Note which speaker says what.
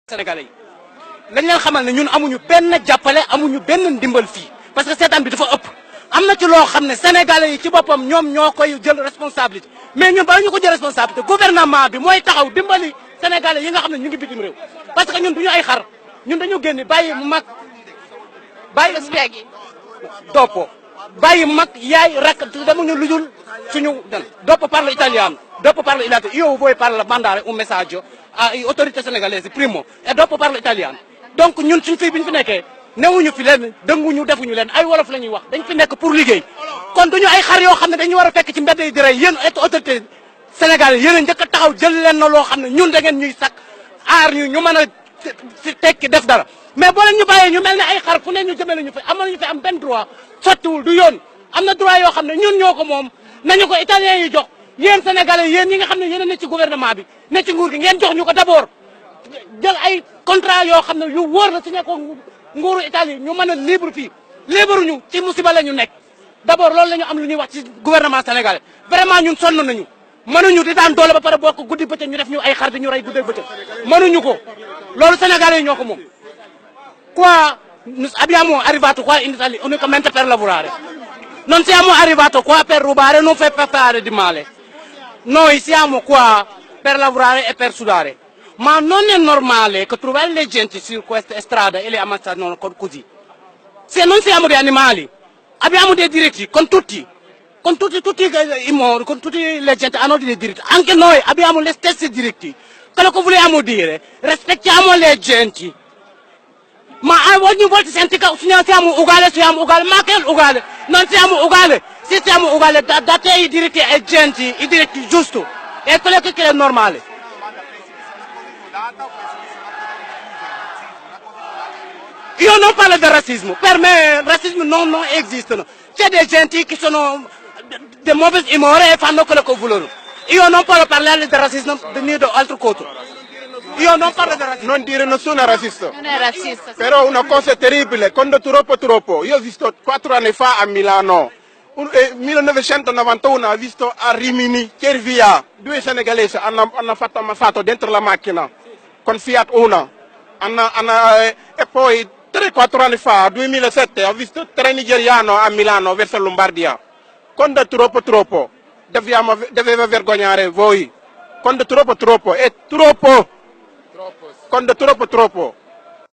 Speaker 1: Sénégalais yi lañ leen xamal ne ñun amuñu benn jàppale amuñu benn ndimbal fii parce que seetaan bi dafa ëpp am na ci loo xam ne sénégalais yi ci boppam ñoom ñoo koy jël responsabilité mais ñun bala ñu ko jël responsabilité gouvernement bi mooy taxaw dimbali sénégalais yi nga xam ne ñu ngi bitim réew parce que ñun duñu ay xar ñun dañu génn bàyyi mag bàyyi speegi doppo bàyyi mag yaay rak demuñu lujul suñu dan doppo parle italiano doppo parle italiano io vuoi mandare un messaggio ay autorité sénégalaise primo et dopo parle italiano donc ñun suñ fii bi ñu fi nekkee newuñu fi leen dënguñu defuñu leen ay wolof la ñuy wax dañ fi nekk pour liggéey kon duñu ay xar yoo xam ne dañu war a fekk ci mbedd yi di rey yéen autorité sénégalais yéen a njëkk a taxaw jël leen na loo xam ne ñun da ngeen ñuy sakk aar ñu mën a si tekki def dara mais boo leen ñu bàyyee ñu mel ne ay xar fu ne ñu jëmee ñu fi amal ñu fi am benn droit sottiwul du yoon am na droit yoo xam ne ñun ñoo ko moom nañu ko italien yi jox yéen sénégalais yéen ñi nga xam ne yéen a ne ci gouvernement bi ne ci nguur gi ngeen jox ñu ko d'abord jël ay contrat yoo xam ne yu wóor la signé ko nguuru Italie ñu mën a libre fii libre ñu ci musiba la ñu nekk d'abord loolu la ñu am lu ñuy wax ci gouvernement sénégalais vraiment ñun sonn nañu mënuñu di daan doole ba pare boo ko guddi bëccëg ñu def ñu ay xar di ñu rey guddi bëccëg mënuñu ko loolu sénégalais yi ñoo ko moom qua abbiamo arrivato qua in Italia unicamente per lavorare non siamo arrivati qua per rubare non per fare di male. Noi siamo qua per lavorare e per sudare, ma non è normale che trovare le gente su queste strade e le ammazzano così. Se non siamo dei animali, abbiamo dei diritti con tutti i modi, con tutte le gente hanno dei diritti, anche noi abbiamo gli stessi diritti. Quello che vogliamo dire, rispettiamo le genti. Ma ogni volta senti che siamo uguali, ma che è uguale? Non siamo uguali, se siamo uguali, date i diritti ai genti, i diritti giusti, è quello che è normale. Io non parlo del razzismo, per me il razzismo non esiste. C'è dei genti che sono dei mauvais umori e fanno quello che vogliono. Io non parlo parlare del razzismo né di altro cosa. Io non parlo di razzismo.
Speaker 2: Non dire nessuno è razzista.
Speaker 3: Non è razzista.
Speaker 2: Però una cosa terribile, quando troppo. Io ho visto 4 anni fa a Milano, 1991 ho visto a Rimini, Cervia, 2 senegalesi hanno fatto ammazzato dentro la macchina con Fiat Uno. E poi 3-4 anni fa, 2007, ho visto 3 nigeriani a Milano verso Lombardia. Quando è troppo, doveva vergognare voi. Quando troppo, è troppo. Quando troppo.